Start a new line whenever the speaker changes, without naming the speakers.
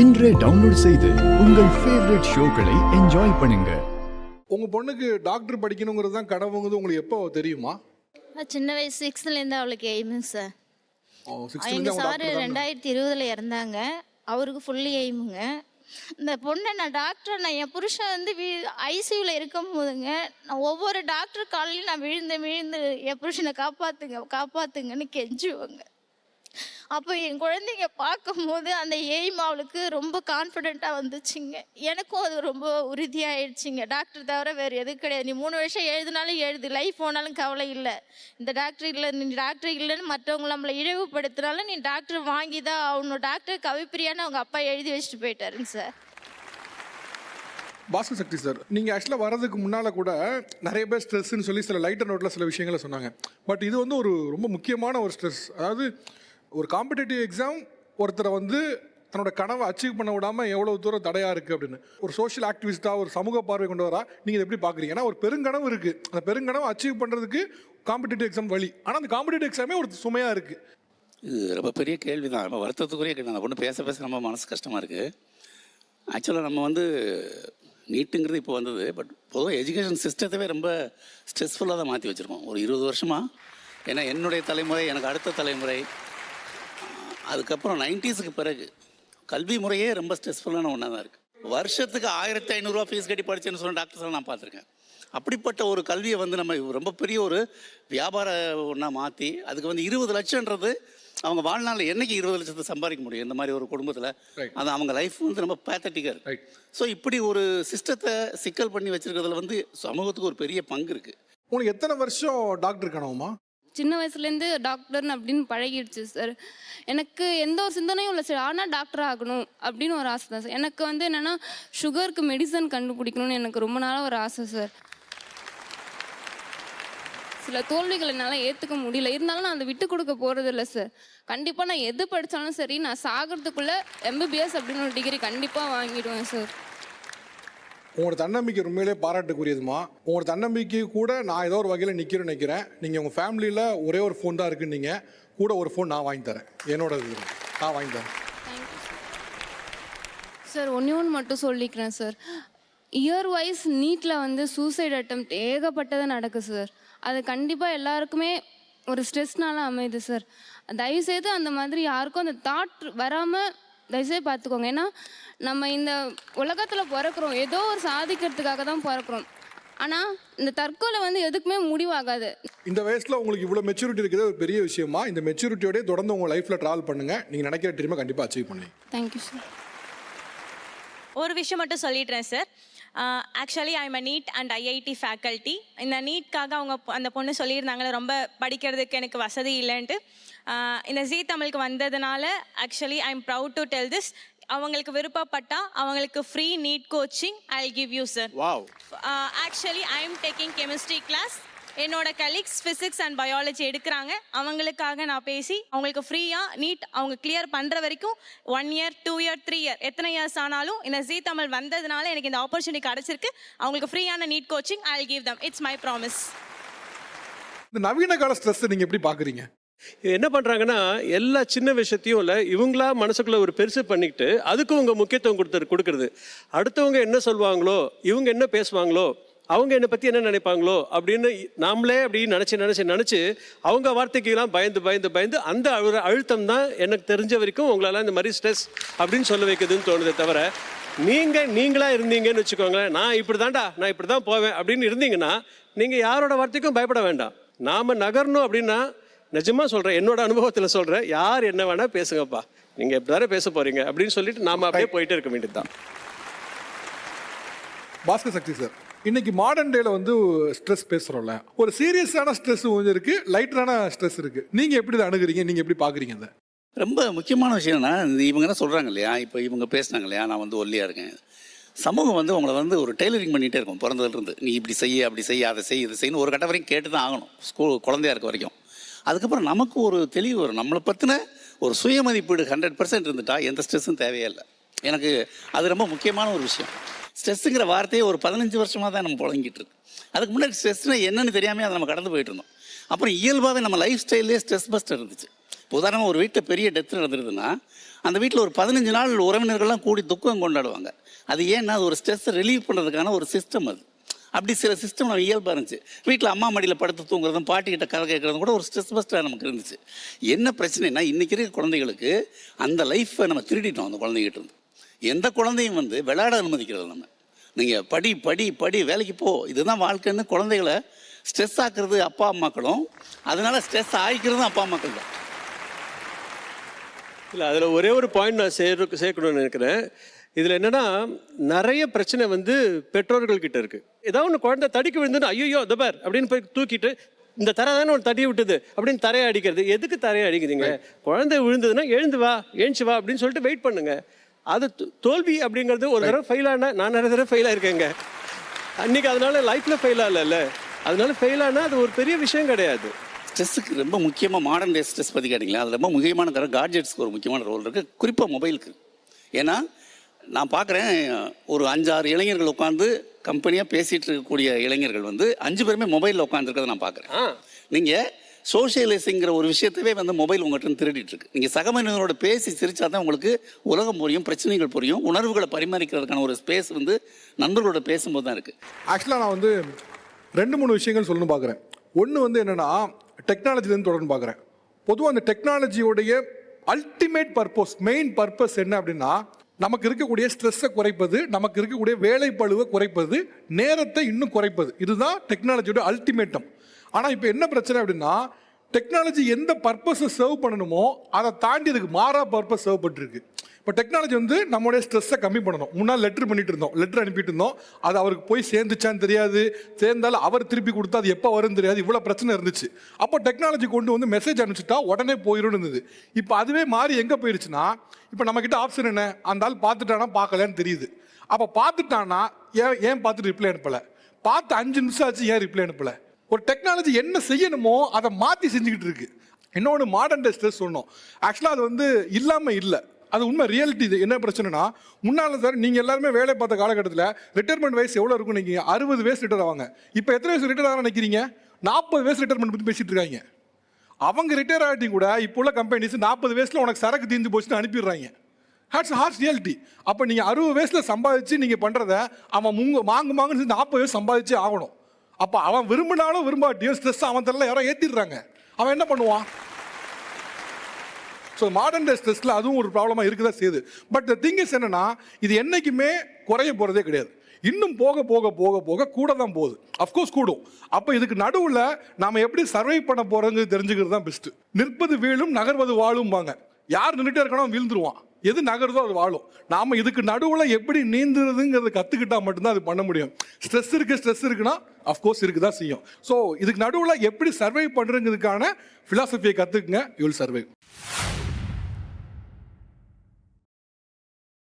இன்றே டவுன்லோட் செய்து உங்கள் ஃபேவரட் ஷோக்களை என்ஜாய் பண்ணுங்க.
உங்க பொண்ணுக்கு டாக்டர் படிக்கணுங்கிறது தான் கனவுங்கிறது உங்களுக்கு எப்போ தெரியுமா?
சின்ன வயசு 6லேருந்து அவளுக்கு எய்முங்க சார்.
சிக்ஸ்த்ல
எங்கள்
இருந்து
சார் 2020 இறந்தாங்க. அவருக்கு ஃபுல்லி எய்முங்க. இந்த பொண்ணை நான் டாக்டர் என் புருஷன் வந்து ஐசியூவில் இருக்கும் போதுங்க, நான் ஒவ்வொரு டாக்டர் காலையிலும் நான் விழுந்து என் புருஷனை காப்பாற்றுங்கன்னு கெஞ்சுவேங்க. அப்போ என் குழந்தைங்க பார்க்கும்போது அந்த எய்ம் அவளுக்கு ரொம்ப கான்ஃபிடெண்ட்டாக வந்துச்சுங்க. எனக்கும் அது ரொம்ப உறுதியாகிடுச்சிங்க. டாக்டர் தவிர வேறு எதுவும் கிடையாது. நீ 3 வருஷம் எழுதினாலும் எழுது, லைஃப் போனாலும் கவலை இல்லை. இந்த டாக்டர் இல்லை, நீ டாக்டர் இல்லைன்னு மற்றவங்க நம்மளை இழிவுபடுத்தினாலும் நீ டாக்டர் வாங்கி தான் அவனோட டாக்டர் கவிப்பிரியான்னு அவங்க அப்பா எழுதி வச்சுட்டு போயிட்டாருங்க சார்.
பாஸ்கர் சக்தி சார், நீங்கள் ஆக்சுவலாக வரதுக்கு முன்னால் கூட நிறைய பேர் ஸ்ட்ரெஸ்ன்னு சொல்லி சில லைட்டர் நோட்டில் சில விஷயங்களை சொன்னாங்க. பட் இது வந்து ஒரு ரொம்ப முக்கியமான ஒரு ஸ்ட்ரெஸ். அதாவது ஒரு காம்படிட்டிவ் எக்ஸாம் ஒருத்தரை வந்து தன்னோட கனவை அச்சீவ் பண்ண விடாமல் எவ்வளோ தூரம் தடையாக இருக்குது அப்படின்னு ஒரு சோஷியல் ஆக்டிவிஸ்ட்டாக ஒரு சமூக பார்வை கொண்டு வரா நீங்கள் இதை எப்படி பார்க்குறீங்க? ஏன்னா ஒரு பெருங்கனவு இருக்குது, அந்த பெருங்கனவை அச்சீவ் பண்ணுறதுக்கு காம்படிட்டிவ் எக்ஸாம் வழி. ஆனால் அந்த காம்படிட்டிவ் எக்ஸாமே ஒரு சுமையாக இருக்குது.
இது ரொம்ப பெரிய கேள்வி தான், ரொம்ப வருத்தத்துக்குரிய கேள்வி. அந்த பொண்ணு பேச ரொம்ப மனசு கஷ்டமாக இருக்குது. ஆக்சுவலாக நம்ம வந்து நீட்டுங்கிறது இப்போ வந்தது, பட் பொதுவாக எஜுகேஷன் சிஸ்டத்தவே ரொம்ப ஸ்ட்ரெஸ்ஃபுல்லாக தான் மாற்றி வச்சுருக்கோம் ஒரு 20 வருஷமாக. ஏன்னா என்னுடைய தலைமுறை, எனக்கு அடுத்த தலைமுறை, அதுக்கப்புறம் 90ஸ்க்கு பிறகு கல்வி முறையே ரொம்ப ஸ்ட்ரெஸ்ஃபுல்லான ஒன்றா தான் இருக்குது. வருஷத்துக்கு 1500 ரூபா ஃபீஸ் கட்டி படித்தேன்னு சொன்ன டாக்டர்ஸ்லாம் நான் பார்த்துருக்கேன். அப்படிப்பட்ட ஒரு கல்வியை வந்து நம்ம ரொம்ப பெரிய ஒரு வியாபார ஒன்றா மாற்றி அதுக்கு வந்து 20 லட்சம்ன்றது அவங்க வாழ்நாளில் என்றைக்கு 20 லட்சத்தை சம்பாதிக்க முடியும் இந்த மாதிரி ஒரு குடும்பத்தில்? அது அவங்க லைஃப் வந்து ரொம்ப பேத்தட்டிக்காக இருக்குது. ஸோ இப்படி ஒரு சிஸ்டத்தை சிக்கல் பண்ணி வச்சுருக்கிறதுல வந்து சமூகத்துக்கு ஒரு பெரிய பங்கு இருக்குது.
உங்களுக்கு எத்தனை வருஷம் டாக்டர் கனவுமா?
சின்ன வயசுலேருந்து டாக்டர்னு அப்படின்னு பழகிடுச்சு சார். எனக்கு எந்த ஒரு சிந்தனையும் இல்லை சார், ஆனால் டாக்டர் ஆகணும் அப்படின்னு ஒரு ஆசை தான் சார். எனக்கு வந்து என்னென்னா சுகருக்கு மெடிசன் கண்டுபிடிக்கணும்னு எனக்கு ரொம்ப நாளாக ஒரு ஆசை சார். சில தோல்விகள் என்னால் ஏற்றுக்க முடியல, இருந்தாலும் நான் அதை விட்டு கொடுக்க போகிறது இல்லை சார். கண்டிப்பாக நான் எது படித்தாலும் சரி, நான் சாகிறதுக்குள்ளே MBBS அப்படின்னு ஒரு டிகிரி கண்டிப்பாக வாங்கிடுவேன் சார்.
உங்களோட தன்னம்பிக்கை உண்மையிலே பாராட்டுக்குரியதுமா. உங்களோட தன்னம்பிக்கை கூட நான் ஏதோ ஒரு வகையில் நிற்கிறேன். நீங்கள் உங்கள் ஃபேமிலியில் ஒரே ஒரு ஃபோன் தான் இருக்குன்னு நீங்கள் கூட ஒரு ஃபோன் நான் வாங்கி தரேன், என்னோட இது நான் வாங்கி தரேன்.
சார் ஒன்று மட்டும் சொல்லிக்கிறேன் சார். இயர் வைஸ் நீட்டில் வந்து சூசைட் அட்டெம்ப்ட் ஏகப்பட்டது நடக்குது சார். அது கண்டிப்பாக எல்லாருக்குமே ஒரு ஸ்ட்ரெஸ்னால அமையுது சார். தயவுசெய்து அந்த மாதிரி யாருக்கும் அந்த தாட் வராமல் தயவுசெய்து பார்த்துக்கோங்க. ஏன்னா நம்ம இந்த உலகத்தில் பிறக்கிறோம், ஏதோ ஒரு சாதிக்கிறதுக்காக தான் பிறக்கிறோம். ஆனால் இந்த தற்கொலை வந்து எதுக்குமே முடிவாகாது.
இந்த வயசில் உங்களுக்கு இவ்வளோ மெச்சூரிட்டி இருக்கிறது ஒரு பெரிய விஷயமா. இந்த மெச்சூரிட்டியோடய தொடர்ந்து உங்கள் லைஃப்பில் ட்ராவல் பண்ணுங்கள். நீங்கள் நினைக்கிற ட்ரீமை கண்டிப்பாக அச்சீவ் பண்ணுங்க.
Thank you sir.
ஒரு விஷயம் மட்டும் சொல்லிடுறேன் sir. Actually I am a NEET and IIT faculty. இந்த நீட்காக அந்த பொண்ணு சொல்லியிருந்தாங்களே ரொம்ப படிக்கிறதுக்கு எனக்கு வசதி இல்லைன்ட்டு. இந்த ஜீ தமிழுக்கு வந்ததுனால actually I am proud to tell this. அவங்களுக்கு விருப்பப்பட்டா அவங்களுக்கு free NEET coaching I will give you sir.
Wow.
Actually I am taking chemistry class. என்னோட கலீக்ஸ் ஃபிசிக்ஸ் அண்ட் பயாலஜி எடுக்கிறாங்க. அவங்களுக்காக நான் பேசி அவங்களுக்கு ஃப்ரீயாக நீட் அவங்க கிளியர் பண்ணுற வரைக்கும் 1 இயர் 2 இயர் 3 இயர் எத்தனை இயர்ஸ் ஆனாலும் இந்த ஜீ தமிழ் வந்ததுனால எனக்கு இந்த ஆப்பர்ச்சுனிட்டி கிடச்சிருக்கு. அவங்களுக்கு ஃப்ரீயான NEET coaching I will give them. It's my promise.
இந்த நவீன கால ஸ்ட்ரெஸ் நீங்கள் எப்படி பார்க்குறீங்க?
என்ன பண்ணுறாங்கன்னா எல்லா சின்ன விஷயத்தையும் இல்லை இவங்களா மனசுக்குள்ளே ஒரு பெருசு பண்ணிக்கிட்டு அதுக்கு உங்க முக்கியத்துவம் கொடுக்கறது. அடுத்தவங்க என்ன சொல்லுவாங்களோ, இவங்க என்ன பேசுவாங்களோ, அவங்க என்னை பற்றி என்ன நினைப்பாங்களோ அப்படின்னு நாமளே அப்படி நினச்சி அவங்க வார்த்தைக்கெல்லாம் பயந்து அந்த அழுத்தம் தான் எனக்கு தெரிஞ்ச வரைக்கும் உங்களால் இந்த மாதிரி ஸ்ட்ரெஸ் அப்படின்னு சொல்ல வைக்குதுன்னு தோணுதே தவிர, நீங்களா இருந்தீங்கன்னு வச்சுக்கோங்களேன், நான் இப்படி தான் போவேன் அப்படின்னு இருந்தீங்கன்னா நீங்கள் யாரோட வார்த்தைக்கும் பயப்பட வேண்டாம். நாம் நகரணும் அப்படின்னா நிஜமாக சொல்கிறேன், என்னோட அனுபவத்தில் சொல்கிறேன், யார் என்ன வேணால் பேசுங்கப்பா, நீங்கள் எப்படி தானே பேச போகிறீங்க அப்படின்னு சொல்லிட்டு நாம் அப்படியே போயிட்டே இருக்க வேண்டியது தான்.
பாஸ்கர் சக்தி சார், இன்னைக்கு மாடர்ன் டேல வந்து ஸ்ட்ரெஸ் பேசுகிறோம்ல, ஒரு சீரியஸான ஸ்ட்ரெஸ் கொஞ்சம் இருக்குது, லைட்டரான ஸ்ட்ரெஸ் இருக்குது. நீங்கள் எப்படி இதை அணுகுறீங்க, நீங்கள் எப்படி பார்க்குறீங்க? அதை
ரொம்ப முக்கியமான விஷயம்னா இவங்க என்ன சொல்கிறாங்க இல்லையா, இப்போ இவங்க பேசுனாங்க இல்லையா, நான் வந்து ஒல்லியாக இருக்கேன். சமூகம் வந்து உங்களை வந்து ஒரு டெய்லரிங் பண்ணிகிட்டே இருக்கும் பிறந்ததுலேருந்து. நீ இப்படி செய்ய அப்படி செய்ய அதை செய்ய இதை செய்யணும் ஒரு கட்ட வரைக்கும் கேட்டு தான் ஆகணும், குழந்தையா இருக்க வரைக்கும். அதுக்கப்புறம் நமக்கு ஒரு தெளிவு வரும், நம்மளை பற்றின ஒரு சுயமதிப்பீடு 100% இருந்துட்டா எந்த ஸ்ட்ரெஸ்ஸும் தேவையே இல்லை. எனக்கு அது ரொம்ப முக்கியமான ஒரு விஷயம். ஸ்ட்ரெஸ்ஸுங்கிற வார்த்தையை ஒரு 15 வருஷமாக தான் நம்ம புழங்கிட்டு இருக்கு. அதுக்கு முன்னாடி ஸ்ட்ரெஸ்னால் என்னென்னு தெரியாமல் அதை நம்ம கடந்து போயிட்டு இருந்தோம். அப்புறம் இயல்பாகவே நம்ம லைஃப் ஸ்டைல்லே ஸ்ட்ரெஸ் பஸ்டர் இருந்துச்சு. உதாரணமாக ஒரு வீட்டில் பெரிய டெத் நடந்துருதுன்னா அந்த வீட்டில் ஒரு 15 நாள் உறவினர்கள்லாம் கூடி துக்கம் கொண்டாடுவாங்க. அது ஏன்னா அது ஒரு ஸ்ட்ரெஸ்ஸை ரிலீவ் பண்ணுறதுக்கான ஒரு சிஸ்டம் அது. அப்படி சில சிஸ்டம் நம்ம இயல்பாக இருந்துச்சு. வீட்டில் அம்மா மடியில் படுத்து தூங்குறதும் பாட்டிக்கிட்ட கதை கேட்குறதும் கூட ஒரு ஸ்ட்ரெஸ் பஸ்ட்டாக நமக்கு இருந்துச்சு. என்ன பிரச்சனைனா இன்றைக்கி இருக்க குழந்தைகளுக்கு அந்த லைஃப்பை நம்ம திருடிட்டோம் அந்த குழந்தைகிட்ட இருந்து. எந்த குழந்தையும் வந்து விளையாட அனுமதிக்கிறது நம்ம. நீங்கள் படி படி படி வேலைக்கு போ, இதுதான் வாழ்க்கைன்னு குழந்தைகளை ஸ்ட்ரெஸ் ஆக்குறது அப்பா அம்மாக்களும், அதனால ஸ்ட்ரெஸ் ஆகிக்கிறதும் அப்பா அம்மாக்கள் தான்.
இல்லை, அதில் ஒரே ஒரு பாயிண்ட் நான் சேர்க்கணும்னு நினைக்கிறேன். இதில் என்னென்னா நிறைய பிரச்சனை வந்து பெற்றோர்கள்கிட்ட இருக்குது. ஏதாவது ஒன்று குழந்தை தடிக்க விழுந்துன்னு ஐயோ தபார் அப்படின்னு போய் தூக்கிட்டு இந்த தரை தானே ஒரு தட்டி விட்டுது அப்படின்னு தரையை அடிக்கிறது. எதுக்கு தரையை அடிக்குதுங்க? குழந்தை விழுந்ததுன்னா எழுந்து வா எழுந்து வா அப்படின்னு சொல்லிட்டு வெயிட் பண்ணுங்க. அது தோல்வி அப்படிங்கிறது ஒரு தடவை ஃபெயில் ஆனா, நான் நிறைய தடவை ஃபெயில் ஆயிருக்கேங்க அன்னைக்கு. அதனால லைஃப்பில் ஃபெயில் ஆகல, அதனால ஃபெயில் ஆனால் அது ஒரு பெரிய விஷயம் கிடையாது.
ஸ்ட்ரெஸ்ஸுக்கு ரொம்ப முக்கியமாக மாடர்ன் டே ஸ்ட்ரெஸ் பற்றி கேட்டிங்களா, அது ரொம்ப முக்கியமான தர காட்ஜெட்ஸ்க்கு ஒரு முக்கியமான ரோல் இருக்குது, குறிப்பாக மொபைலுக்கு. ஏன்னா நான் பார்க்குறேன் ஒரு 5-6 இளைஞர்கள் உட்காந்து கம்பெனியாக பேசிகிட்டு இருக்கக்கூடிய இளைஞர்கள் வந்து 5 பேருமே மொபைலில் உட்காந்துருக்கிறத நான் பார்க்குறேன். நீங்கள் சோஷியலைஸிங்கிற ஒரு விஷயத்தவே வந்து மொபைல் உங்கள்கிட்ட திருடிட்டு இருக்கு. நீங்கள் சக மனிதனோட பேசி சிரிச்சா தான் உங்களுக்கு உலகம் புரியும், பிரச்சனைகள் புரியும், உணர்வுகளை பரிமாறிக்கிறதுக்கான ஒரு ஸ்பேஸ் வந்து நண்பர்களோட பேசும்போது தான் இருக்குது.
ஆக்சுவலாக நான் வந்து 2-3 விஷயங்கள் சொல்லணும் பார்க்குறேன். ஒன்று வந்து என்னென்னா டெக்னாலஜிலேருந்து தொடர்ந்து பார்க்குறேன். பொதுவாக அந்த டெக்னாலஜியோடைய அல்டிமேட் பர்பஸ், மெயின் பர்பஸ் என்ன அப்படின்னா நமக்கு இருக்கக்கூடிய ஸ்ட்ரெஸ்ஸை குறைப்பது, நமக்கு இருக்கக்கூடிய வேலைப்பளுவை குறைப்பது, நேரத்தை இன்னும் குறைப்பது. இதுதான் டெக்னாலஜியோட அல்டிமேட்டம். ஆனால் இப்போ என்ன பிரச்சனை அப்படின்னா டெக்னாலஜி எந்த பர்பஸை சர்வ் பண்ணணுமோ அதை தாண்டி அதுக்கு மாறா பர்பஸ் சர்வ் பண்ணிருக்கு. இப்போ டெக்னாலஜி வந்து நம்மளுடைய ஸ்ட்ரெஸ்ஸை கம்மி பண்ணணும். முன்னால் லெட்ரு பண்ணிட்டு இருந்தோம், லெட்ரு அனுப்பிட்டு இருந்தோம், அது அவருக்கு போய் சேர்ந்துச்சான்னு தெரியாது, சேர்ந்தாலும் அவர் திருப்பி கொடுத்தா அது எப்போ வரும்னு தெரியாது, இவ்வளோ பிரச்சனை இருந்துச்சு. அப்போ டெக்னாலஜி கொண்டு வந்து மெசேஜ் அனுப்பிச்சிட்டா உடனே போயிடும் இருந்தது. இப்போ அதுவே மாறி எங்கே போயிடுச்சுன்னா இப்போ நம்மக்கிட்ட ஆப்ஷன் என்ன, அந்த ஆள் பார்த்துட்டானா பார்க்கலன்னு தெரியுது. அப்போ பார்த்துட்டானா ஏன் பார்த்துட்டு ரிப்ளை அனுப்பலை, பார்த்து 5 நிமிஷம் ஆச்சு ஏன் ரிப்ளை அனுப்பலை. ஒரு டெக்னாலஜி என்ன செய்யணுமோ அதை மாற்றி செஞ்சுக்கிட்டு இருக்கு. இன்னொன்று மாடர்ன் டே ஸ்ட்ரெஸ் சொன்னோம். ஆக்சுவலாக அது வந்து இல்லாமல் இல்லை, அது உண்மை ரியாலிட்டி. இது என்ன பிரச்சனைனா முன்னால் சார் நீங்கள் எல்லாருமே வேலை பார்த்த காலகட்டத்தில் ரிட்டையர்மெண்ட் வயசு எவ்வளோ இருக்கும் நினைக்கிறீங்க? 60 வயசு ரிட்டையர் ஆவாங்க. இப்போ எத்தனை வயசு ரிட்டையர் ஆக நினைக்கிறீங்க? 40 வயசு ரிட்டையர்மெண்ட் பற்றி பேசிட்டு இருக்காங்க. அவங்க ரிட்டையர் ஆகிட்டி கூட இப்போ உள்ள கம்பெனிஸ் 40 வயசில் உனக்கு சரக்கு தீர்ந்து போச்சுன்னு அனுப்பிடுறாங்க. Hearts reality. அப்போ நீங்கள் 60 வயசில் சம்பாதிச்சு நீங்கள் பண்ணுறத அவன் மாங்குன்னு 40 வயசு சம்பாதிச்சே ஆகணும். அப்போ அவன் விரும்பினாலும் விரும்பாட்டியும் ஸ்ட்ரெஸ் அவன் தரல யாரோ ஏற்றிடுறாங்க. அவன் என்ன பண்ணுவான்? ஸோ மாடர்ன் டே ஸ்ட்ரெஸ்ல அதுவும் ஒரு ப்ராப்ளமாக இருக்குதா செய்யுது. பட் திங் இஸ் என்னன்னா இது என்னைக்குமே குறைய போகிறதே கிடையாது. இன்னும் போக போக போக போக கூட தான் போகுது. அஃப்கோர்ஸ் கூடும். அப்போ இதுக்கு நடுவில் நாம் எப்படி சர்வை பண்ண போகிறோங்கிறது தெரிஞ்சுக்கிறது தான் பெஸ்ட்டு. நிற்பது வீழும் நகர்வது வாழும்பாங்க. யார் நின்றுட்டே இருக்கணும் வீழ்ந்துருவான், எது நகருதோ அது வாழும். நாம் இதுக்கு நடுவில் எப்படி நீந்துறதுங்கிறத கற்றுக்கிட்டா மட்டும்தான் அது பண்ண முடியும். ஸ்ட்ரெஸ் இருக்குன்னா அஃப்கோர்ஸ் இருக்கு தான் செய்யும். ஸோ இதுக்கு நடுவில் எப்படி சர்வை பண்ணுறதுக்கான ஃபிலாசபியை கற்றுக்குங்க, யூ வில் சர்வை.